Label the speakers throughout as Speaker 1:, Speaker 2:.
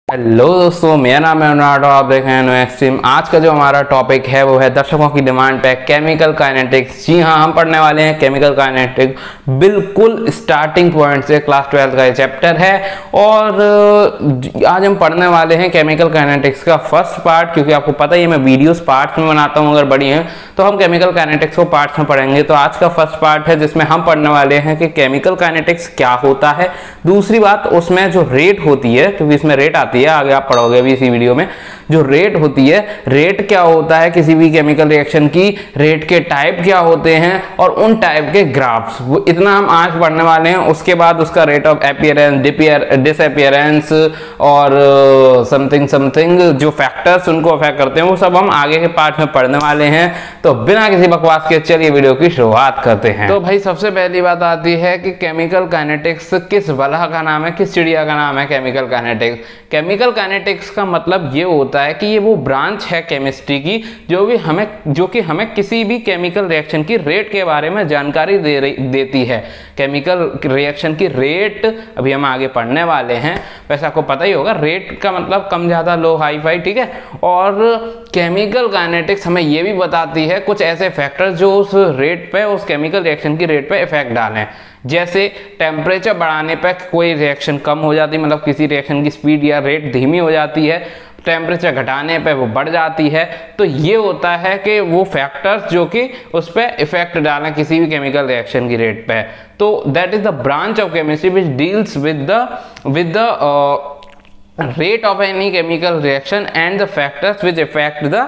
Speaker 1: Hello दोस्तों, मेरा नाम है अनुराग, आप देख रहे हैं एक्सट्रीम। आज का जो हमारा टॉपिक है वो है दर्शकों की डिमांड पे केमिकल काइनेटिक्स। जी हाँ, हम पढ़ने वाले हैं केमिकल काइनेटिक्स, बिल्कुल स्टार्टिंग पॉइंट से। क्लास 12 का ये चैप्टर है और आज हम पढ़ने वाले हैं केमिकल काइनेटिक्स का फर्स्ट पार्ट। क्योंकि आपको पता ही है मैं वीडियोस पार्ट्स में बनाता हूँ, अगर बड़ी हैं तो हम केमिकल काइनेटिक्स को पार्ट्स में पढ़ेंगे। तो आज का फर्स्ट पार्ट है जिसमें हम पढ़ने वाले हैं कि केमिकल काइनेटिक्स क्या होता है। दूसरी बात, उसमें जो रेट होती है, क्योंकि इसमें रेट आती है, आगे आप पढ़ोगे भी इसी वीडियो में, जो रेट होती है, रेट क्या होता है किसी भी केमिकल रिएक्शन की, रेट के टाइप क्या होते हैं और उन टाइप के ग्राफ्स, वो इतना हम आज पढ़ने वाले हैं। उसके बाद उसका रेट ऑफ अपीयरेंस, डिसअपीयरेंस और समथिंग समथिंग जो फैक्टर्स उनको अफेक्ट करते हैं, वो सब हम आगे के पार्ट में पढ़ने वाले हैं। तो बिना किसी बकवास के चलिए वीडियो की शुरुआत करते हैं। तो भाई सबसे पहली बात आती है कि केमिकल काइनेटिक्स किस बलह का नाम है, किस चिड़िया का नाम है केमिकल काइनेटिक्स। केमिकल काइनेटिक्स का मतलब ये होता है कि ये वो ब्रांच है केमिस्ट्री की जो कि हमें किसी भी केमिकल रिएक्शन की रेट के बारे में जानकारी देती है। केमिकल रिएक्शन की रेट अभी हम आगे पढ़ने वाले हैं। वैसे आपको पता ही होगा, रेट का मतलब कम ज़्यादा, लो हाई फाई, ठीक है। और केमिकल काइनेटिक्स हमें ये भी बताती है कुछ ऐसे फैक्टर्स जो उस रेट पे, उस केमिकल रिएक्शन की रेट पे इफेक्ट डालें। जैसे टेम्परेचर बढ़ाने पर कोई रिएक्शन कम हो जाती है, मतलब किसी रिएक्शन की स्पीड या रेट धीमी हो जाती है, टेम्परेचर घटाने पे वो बढ़ जाती है। तो ये होता है कि वो फैक्टर्स जो कि उस पर इफेक्ट डालें किसी भी केमिकल रिएक्शन की रेट पे। तो that is the branch of chemistry which deals with the rate of any chemical reaction and the factors which affect the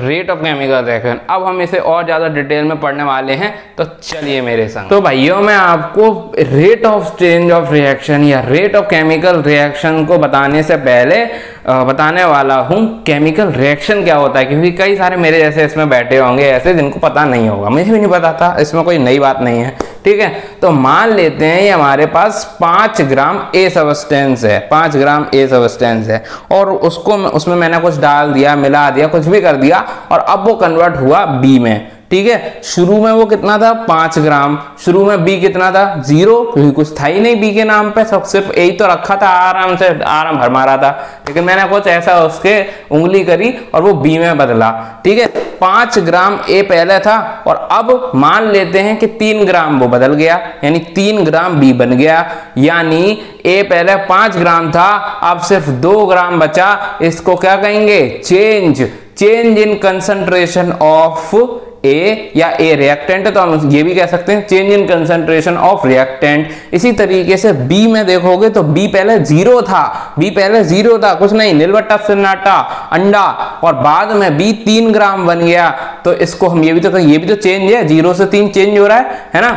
Speaker 1: rate of chemical reaction। अब हम इसे और ज्यादा डिटेल में पढ़ने वाले हैं, तो चलिए मेरे संग। तो भाइयों, मैं आपको rate of change of reaction या रेट ऑफ केमिकल रिएक्शन को बताने से पहले बताने वाला हूं केमिकल रिएक्शन क्या होता है। क्योंकि कई सारे मेरे जैसे इसमें बैठे होंगे ऐसे जिनको पता नहीं होगा, मुझे भी नहीं पता था, इसमें कोई नई बात नहीं है, ठीक है। तो मान लेते हैं ये हमारे पास 5 ग्राम ए सब्सटेंस है, 5 ग्राम ए सब्सटेंस है, और उसमें मैंने कुछ डाल दिया, मिला दिया, कुछ भी कर दिया, और अब वो कन्वर्ट हुआ बी में, ठीक है। शुरू में वो कितना था, 5 ग्राम। शुरू में बी कितना था, 0, क्योंकि कुछ था ही नहीं बी के नाम पे, सब सिर्फ ए ही तो रखा था, आराम से आराम भर मारा था। लेकिन मैंने कुछ ऐसा उसके उंगली करी और वो बी में बदला, ठीक है। 5 ग्राम ए पहले था और अब मान लेते हैं कि 3 ग्राम वो बदल गया, यानी 3 ग्राम बी बन गया। यानी ए पहले 5 ग्राम था, अब सिर्फ 2 ग्राम बचा। इसको क्या कहेंगे, चेंज इन कंसंट्रेशन ऑफ ए, या ए रिएक्टेंट है तो हम ये भी कह सकते हैं change in concentration of reactant. इसी तरीके से बी में देखोगे तो बी पहले 0 था, कुछ नहीं, नीलबट्टा सन्नाटा अंडा, और बाद में बी 3 ग्राम बन गया। तो इसको हम ये भी तो चेंज है, 0 से 3 चेंज हो रहा है ना।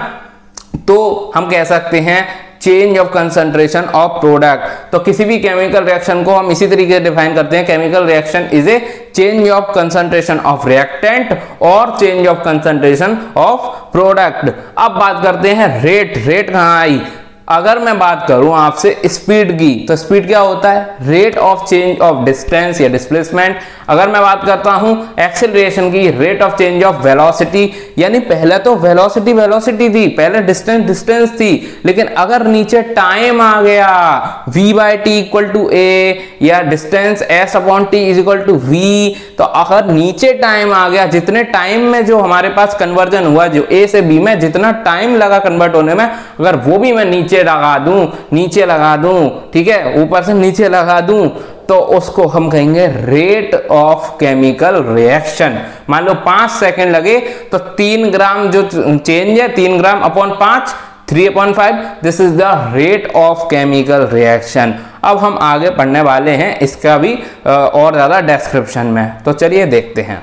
Speaker 1: तो हम कह सकते हैं change of concentration of product. तो किसी भी केमिकल रिएक्शन को हम इसी तरीके से डिफाइन करते हैं, chemical reaction is a change of concentration of reactant और change of concentration of product. अब बात करते हैं रेट कहां आई। अगर मैं बात करूं आपसे स्पीड की, तो स्पीड क्या होता है, rate of change of distance या डिस्प्लेसमेंट। अगर मैं बात करता हूं एक्सेलरेशन की, rate of change of velocity, यानी पहले तो वेलोसिटी थी, पहले डिस्टेंस थी, लेकिन अगर नीचे टाइम आ गया, v/t इक्वल टू a, या distance s/t is equal to v, तो अगर नीचे टाइम आ गया, जितने टाइम में जो हमारे पास कन्वर्जन हुआ, जो a से b में जितना टाइम लगा कन्वर्ट होने में, अगर वो भी मैं नीचे लगा दूं, ठीक है, ऊपर से नीचे लगा दूं, तो उसको हम कहेंगे रेट ऑफ केमिकल रिएक्शन। मान लो 5 सेकंड लगे तो 3 ग्राम जो चेंज है, 3 ग्राम upon 5, 3/5, this is the rate of chemical reaction. अब हम आगे पढ़ने वाले हैं इसका भी और ज्यादा डिस्क्रिप्शन में, तो चलिए देखते हैं।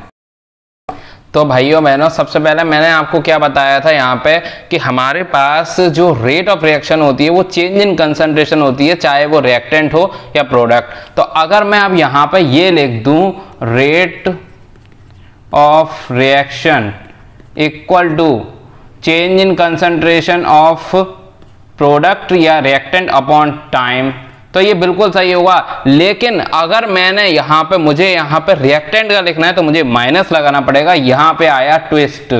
Speaker 1: तो भाइयों बहनों, सबसे पहले मैंने आपको क्या बताया था यहाँ पे कि हमारे पास जो रेट ऑफ रिएक्शन होती है वो चेंज इन कंसंट्रेशन होती है, चाहे वो रिएक्टेंट हो या प्रोडक्ट। तो अगर मैं अब यहाँ पे ये लिख दूं rate of reaction equal to change in concentration of product या रिएक्टेंट अपॉन टाइम, तो ये बिल्कुल सही होगा। लेकिन अगर मुझे यहाँ पे रिएक्टेंट का लिखना है तो मुझे माइनस लगाना पड़ेगा। यहाँ पे आया ट्विस्ट,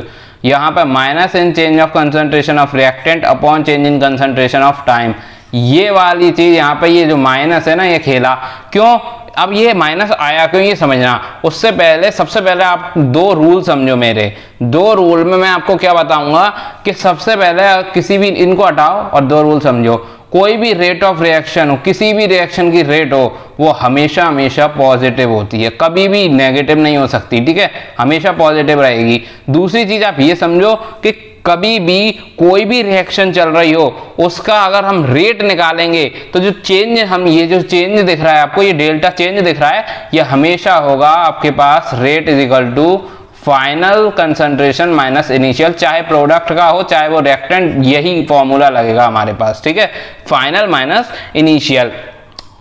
Speaker 1: यहाँ पे minus in change of concentration of reactant upon change in concentration of time. ये वाली चीज यहाँ पे ये जो माइनस है ना ये खेला क्यों, अब ये माइनस आया क्यों ये समझना। उससे पहले सबसे पहले आप दो रूल समझो मेरे। दो रूल में मैं आपको क्या बताऊंगा कि सबसे पहले किसी भी इनको हटाओ और दो रूल समझो। कोई भी रेट ऑफ रिएक्शन हो, किसी भी रिएक्शन की रेट हो, वो हमेशा हमेशा पॉजिटिव होती है, कभी भी नेगेटिव नहीं हो सकती, ठीक है, हमेशा पॉजिटिव रहेगी। दूसरी चीज आप ये समझो कि कभी भी कोई भी रिएक्शन चल रही हो उसका अगर हम रेट निकालेंगे तो जो चेंज हम ये जो चेंज दिख रहा है आपको, ये डेल्टा चेंज दिख रहा है, ये हमेशा होगा आपके पास rate is equal to final concentration minus initial, चाहे प्रोडक्ट का हो चाहे वो रिएक्टेंट, यही फॉर्मूला लगेगा हमारे पास, ठीक है, फाइनल माइनस इनिशियल।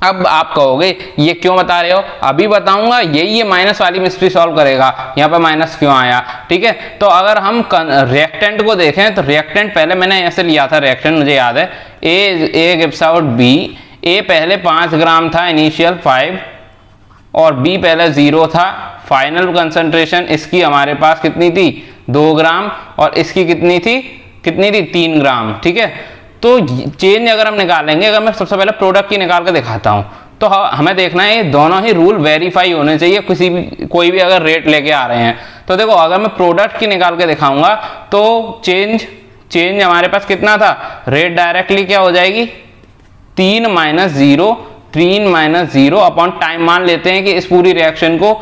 Speaker 1: अब आप कहोगे ये क्यों बता रहे हो, अभी बताऊंगा, यही ये माइनस वाली मिस्ट्री सॉल्व करेगा, यहाँ पे माइनस क्यों आया, ठीक है। तो अगर हम रिएक्टेंट को देखें तो रिएक्टेंट पहले मैंने ऐसे लिया था, रिएक्टेंट मुझे याद है, ए गिव्स आउट बी, ए पहले 5 ग्राम था, इनिशियल 5, और बी पहले 0 था, फाइनल कंसंट्रेशन इसकी हमारे पास कितनी थी 2 ग्राम, और इसकी कितनी थी 3 ग्राम, ठीक है। तो चेंज अगर हम निकालेंगे, अगर मैं सबसे पहले प्रोडक्ट की निकाल कर दिखाता हूं तो हमें देखना है ये दोनों ही रूल वेरीफाई होने चाहिए कोई भी अगर रेट लेके आ रहे हैं। तो देखो अगर मैं प्रोडक्ट की निकाल के दिखाऊंगा तो चेंज हमारे पास कितना था, रेट डायरेक्टली क्या हो जाएगी 3 माइनस 0 अपॉन टाइम मान लेते हैं कि इस पूरी रिएक्शन को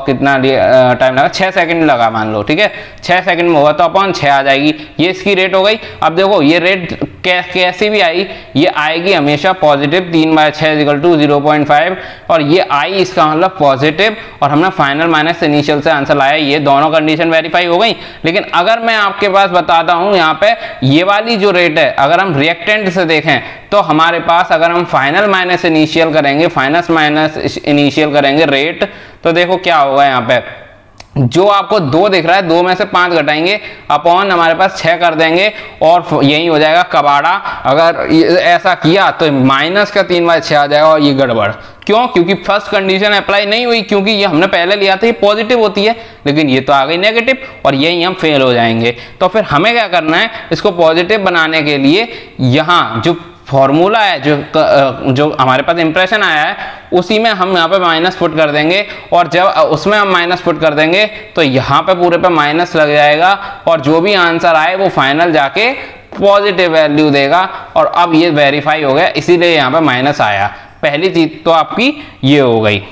Speaker 1: कितना टाइम लगा, 6 सेकंड लगा मान लो, ठीक है, 6 सेकंड में होगा तो अपॉन 6 आ जाएगी, ये इसकी रेट हो गई। अब देखो ये रेट कैसी भी आई, ये आएगी हमेशा पॉजिटिव, 3/6 = 0.5, और ये आई इसका मतलब पॉजिटिव, और हमने फाइनल माइनस इनिशियल से आंसर लाया, ये दोनों कंडीशन वेरीफाई हो गई। लेकिन अगर मैं आपके पास बताता हूं यहाँ पे ये वाली जो रेट है, अगर हम रिएक्टेंट से देखें तो हमारे पास अगर हम फाइनल माइनस इनिशियल करेंगे रेट, तो देखो क्या होगा यहाँ पे, जो आपको 2 दिख रहा है 2 में से 5 घटाएंगे, अपॉन हमारे पास 6 कर देंगे, और यही हो जाएगा कबाड़ा। अगर ऐसा किया तो माइनस का 3/6 आ जाएगा, और ये गड़बड़ क्यों, क्योंकि फर्स्ट कंडीशन अप्लाई नहीं हुई, क्योंकि ये हमने पहले लिया था ये पॉजिटिव होती है, लेकिन ये तो आ गई नेगेटिव, और यही हम फेल हो जाएंगे। तो फिर हमें क्या करना है, इसको पॉजिटिव बनाने के लिए यहाँ जो फॉर्मूला है, जो हमारे पास इंप्रेशन आया है, उसी में हम यहाँ पे माइनस पुट कर देंगे, और जब उसमें हम माइनस पुट कर देंगे तो यहाँ पे पूरे पे माइनस लग जाएगा, और जो भी आंसर आए वो फाइनल जाके पॉजिटिव वैल्यू देगा। और अब ये वेरीफाई हो गया, इसीलिए यहाँ पे माइनस आया। पहली चीज तो आपकी ये हो गई।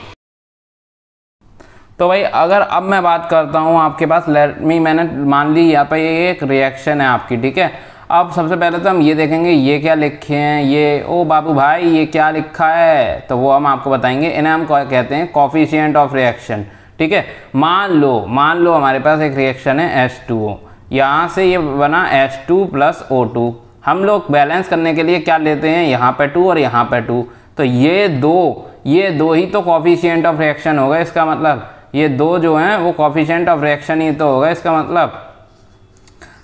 Speaker 1: तो भाई अगर अब मैं बात करता हूँ आपके पास, मैंने मान ली यहाँ पे ये एक रिएक्शन है आपकी, ठीक है। अब सबसे पहले तो हम ये देखेंगे ये क्या लिखे हैं, ये ओ बाबू भाई ये क्या लिखा है, तो वो हम आपको बताएंगे। इन्हें हम कहते हैं कोफिशिएंट ऑफ रिएक्शन, ठीक है। मान लो हमारे पास एक रिएक्शन है H2O, यहाँ से ये बना H2 + O2। हम लोग बैलेंस करने के लिए क्या लेते हैं, यहाँ पे 2 और यहाँ पे 2, तो ये दो ही तो कोफिशिएंट ऑफ रिएक्शन होगा। इसका मतलब ये 2 जो हैं वो कोफिशिएंट ऑफ रिएक्शन ही तो होगा इसका मतलब,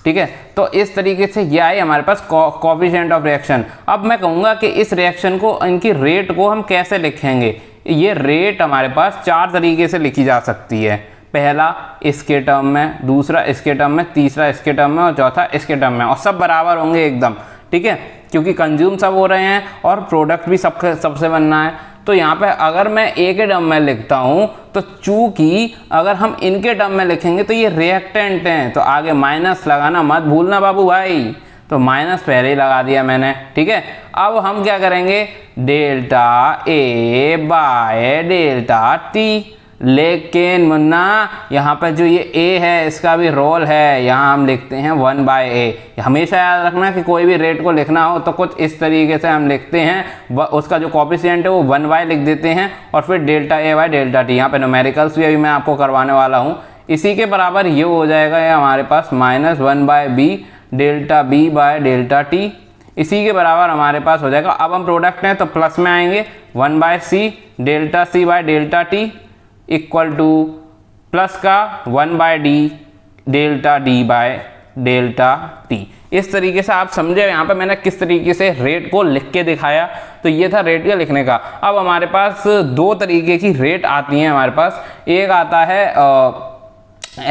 Speaker 1: ठीक है। तो इस तरीके से ये आए हमारे पास कोफिशिएंट ऑफ रिएक्शन। अब मैं कहूँगा कि इस रिएक्शन को, इनकी रेट को हम कैसे लिखेंगे। ये रेट हमारे पास 4 तरीके से लिखी जा सकती है। पहला इसके टर्म में, दूसरा इसके टर्म में, तीसरा इसके टर्म में, और चौथा इसके टर्म में, और सब बराबर होंगे एकदम, ठीक है, क्योंकि कंज्यूम सब हो रहे हैं और प्रोडक्ट भी सबसे बनना है। तो यहाँ पे अगर मैं ए के टर्म में लिखता हूँ तो चूंकि अगर हम इनके टर्म में लिखेंगे तो ये रिएक्टेंट हैं, तो आगे माइनस लगाना मत भूलना बाबू भाई, तो माइनस पहले ही लगा दिया मैंने, ठीक है। अब हम क्या करेंगे, delta A bye delta T, लेकिन मुन्ना यहाँ पे जो ये ए है इसका भी रोल है, यहाँ हम लिखते हैं 1/a। हमेशा याद रखना कि कोई भी रेट को लिखना हो तो कुछ इस तरीके से हम लिखते हैं, उसका जो कोफिशिएंट है वो 1/, लिख देते हैं, और फिर delta A bye delta T. यहाँ पे न्यूमेरिकल्स भी अभी मैं आपको करवाने वाला हूँ। इसी के बराबर ये हो जाएगा, ये हमारे पास -1/b delta B by delta T. इसी के बराबर हमारे पास हो जाएगा, अब हम प्रोडक्ट हैं तो प्लस में आएंगे, 1/c delta C by delta T equal to plus का 1/d delta D by delta T. इस तरीके से आप समझे यहाँ पे मैंने किस तरीके से रेट को लिख के दिखाया। तो ये था रेट के लिखने का। अब हमारे पास 2 तरीके की रेट आती हैं हमारे पास। एक आता है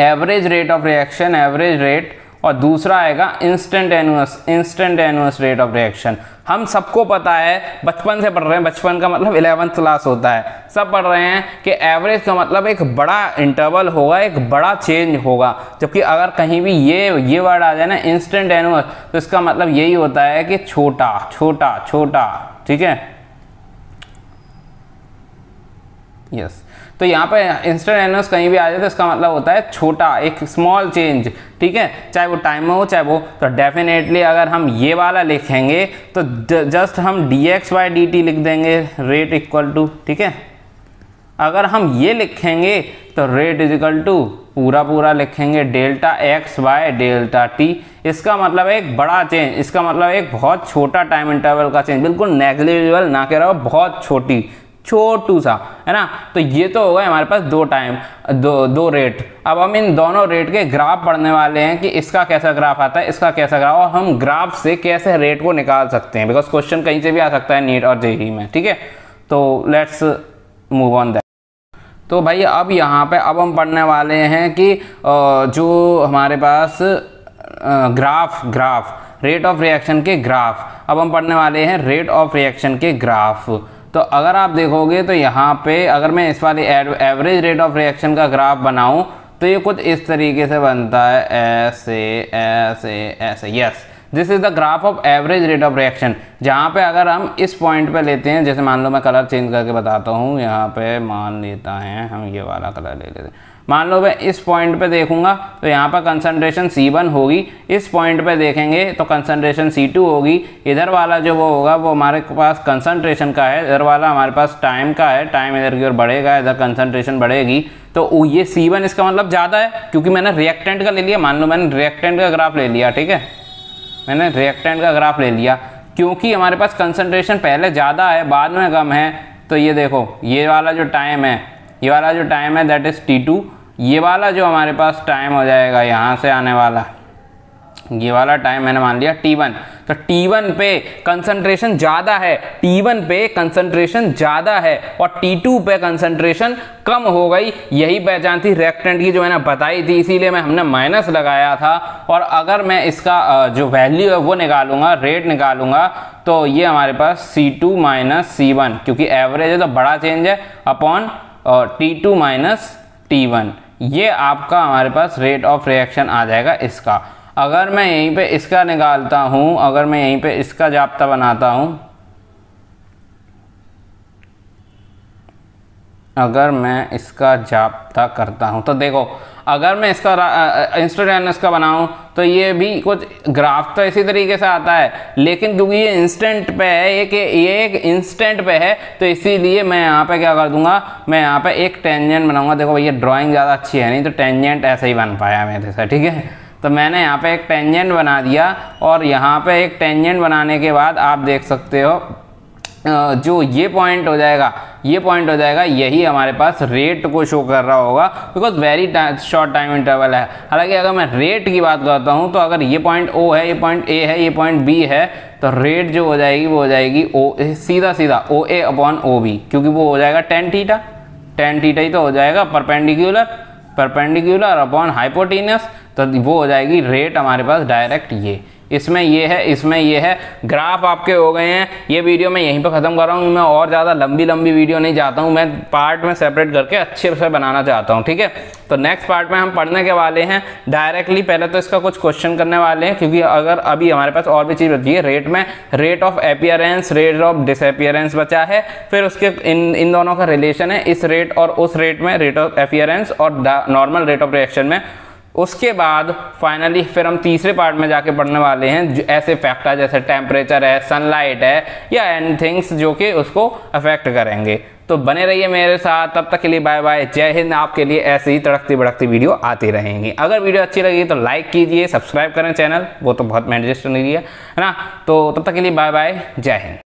Speaker 1: average rate of reaction, average rate, और दूसरा आएगा इंस्टेंटेनियस रेट ऑफ रिएक्शन। हम सबको पता है, बचपन से पढ़ रहे हैं, बचपन का मतलब 11th क्लास होता है, सब पढ़ रहे हैं कि एवरेज का मतलब एक बड़ा इंटरवल होगा, एक बड़ा चेंज होगा। जबकि अगर कहीं भी ये वर्ड आ जाए ना इंस्टेंटेनियस, तो इसका मतलब यही होता है कि छोटा छोटा छोटा, ठीक है, यस। तो यहाँ पे इंस्टेंटेनियस कहीं भी आ जाए तो इसका मतलब होता है छोटा, एक स्मॉल चेंज, ठीक है, चाहे वो टाइम में हो चाहे वो। तो डेफिनेटली अगर हम ये वाला लिखेंगे तो जस्ट हम dx/dt लिख देंगे, रेट इक्वल टू, ठीक है। अगर हम ये लिखेंगे तो रेट इज इक्वल टू पूरा लिखेंगे डेल्टा x/Δt। इसका मतलब एक बड़ा चेंज, इसका मतलब एक बहुत छोटा टाइम इंटरवल का चेंज, बिल्कुल नेग्लिजिबल ना कह रहा हो, बहुत छोटू सा, है ना। तो ये तो हो गए हमारे पास दो रेट। अब हम इन दोनों रेट के ग्राफ पढ़ने वाले हैं कि इसका कैसा ग्राफ आता है, इसका कैसा ग्राफ, और हम ग्राफ से कैसे रेट को निकाल सकते हैं, बिकॉज क्वेश्चन कहीं से भी आ सकता है नीट और जेईई में, ठीक है। तो लेट्स मूव ऑन दैट। तो भाई अब यहाँ पे अब हम पढ़ने वाले हैं कि जो हमारे पास ग्राफ रेट ऑफ रिएक्शन के ग्राफ, अब हम पढ़ने वाले हैं रेट ऑफ रिएक्शन के ग्राफ। तो अगर आप देखोगे तो यहाँ पे अगर मैं इस वाली एवरेज रेट ऑफ रिएक्शन का ग्राफ बनाऊं तो ये कुछ इस तरीके से बनता है, ऐसे, yes, this is the graph of average rate of reaction. जहाँ पे अगर हम इस पॉइंट पे लेते हैं, जैसे मान लो मैं कलर चेंज करके बताता हूँ, यहाँ पे मान लेता है हम ये वाला कलर ले लेते हैं। मान लो मैं इस पॉइंट पे देखूंगा तो यहाँ पर कंसंट्रेशन C1 होगी, इस पॉइंट पे देखेंगे तो कंसंट्रेशन C2 होगी। इधर वाला जो वो होगा वो हमारे पास कंसंट्रेशन का है, इधर वाला हमारे पास टाइम का है, टाइम इधर की ओर बढ़ेगा, इधर कंसंट्रेशन बढ़ेगी। तो ये C1 इसका मतलब ज़्यादा है क्योंकि मैंने रिएक्टेंट का ले लिया। मान लो मैंने रिएक्टेंट का ग्राफ ले लिया, ठीक है, मैंने रिएक्टेंट का ग्राफ ले लिया क्योंकि हमारे पास कंसंट्रेशन पहले ज़्यादा है बाद में कम है। तो ये देखो ये वाला जो टाइम है, ये वाला जो टाइम है दैट इज़ T2। ये वाला जो हमारे पास टाइम हो जाएगा यहाँ से आने वाला, ये वाला टाइम मैंने मान लिया T1। तो T1 पे कंसंट्रेशन ज़्यादा है, T1 पे कंसंट्रेशन ज़्यादा है और T2 पे कंसंट्रेशन कम हो गई। यही पहचान थी रिएक्टेंट की जो मैंने बताई थी, इसीलिए हमने माइनस लगाया था। और अगर मैं इसका जो वैल्यू है वो निकालूंगा, रेट निकालूंगा, तो ये हमारे पास C2 माइनस C1, क्योंकि एवरेज है तो बड़ा चेंज है, अपॉन T2 माइनस T1, ये आपका हमारे पास रेट ऑफ रिएक्शन आ जाएगा इसका। अगर मैं यहीं पे इसका निकालता हूं, अगर मैं यहीं पे इसका जाप्ता बनाता हूं, अगर मैं इसका जाप्ता करता हूं तो देखो, अगर मैं इसका इंस्टेंटेनियस का बनाऊं तो ये भी कुछ ग्राफ तो इसी तरीके से आता है, लेकिन क्योंकि ये इंस्टेंट पे है, ये एक इंस्टेंट पे है, तो इसीलिए मैं यहाँ पे क्या कर दूंगा, मैं यहाँ पे एक टेंजेंट बनाऊंगा। देखो भैया ड्राइंग ज़्यादा अच्छी है नहीं, तो टेंजेंट ऐसे ही बन पाया मेरे से, ठीक है। तो मैंने यहाँ पे एक टेंजेंट बना दिया और यहाँ पे एक टेंजेंट बनाने के बाद आप देख सकते हो जो ये पॉइंट हो जाएगा, ये पॉइंट हो जाएगा, यही हमारे पास रेट को शो कर रहा होगा, because very short time interval है। हालांकि अगर मैं रेट की बात करता हूँ तो अगर ये पॉइंट O है, ये पॉइंट A है, ये पॉइंट B है, तो रेट जो हो जाएगी वो हो जाएगी सीधा OA अपॉन OB, क्योंकि वो हो जाएगा tan थीटा ही तो हो जाएगा, परपेंडिकुलर अपॉन हाइपोटेन्यूस, तो वो हो जाएगी रेट हमारे पास डायरेक्ट। ये इसमें ये है, इसमें ये है। ग्राफ आपके हो गए हैं। ये वीडियो मैं यहीं पर ख़त्म कर रहा हूँ, मैं और ज़्यादा लंबी वीडियो नहीं चाहता हूँ, मैं पार्ट में सेपरेट करके अच्छे से बनाना चाहता हूँ, ठीक है। तो नेक्स्ट पार्ट में हम पढ़ने के वाले हैं डायरेक्टली, पहले तो इसका कुछ क्वेश्चन करने वाले हैं, क्योंकि अगर अभी हमारे पास और भी चीज़ बची है, रेट में rate of appearance, rate of disappearance बचा है, फिर उसके इन दोनों का रिलेशन है, इस रेट और उस रेट में, रेट ऑफ अपीयरेंस और नॉर्मल रेट ऑफ रिएक्शन में। उसके बाद फाइनली फिर हम तीसरे पार्ट में जाके पढ़ने वाले हैं जो ऐसे फैक्टर जैसे टेम्परेचर है, सनलाइट है, या एनीथिंग्स जो कि उसको अफेक्ट करेंगे। तो बने रहिए मेरे साथ, तब तक के लिए बाय बाय, जय हिंद। आपके लिए ऐसे ही तड़कती भड़कती वीडियो आती रहेंगी। अगर वीडियो अच्छी लगी तो लाइक कीजिए, सब्सक्राइब करें चैनल, वो तो बहुत मैंडेटरी है ना। तो तब तक के लिए बाय बाय, जय हिंद।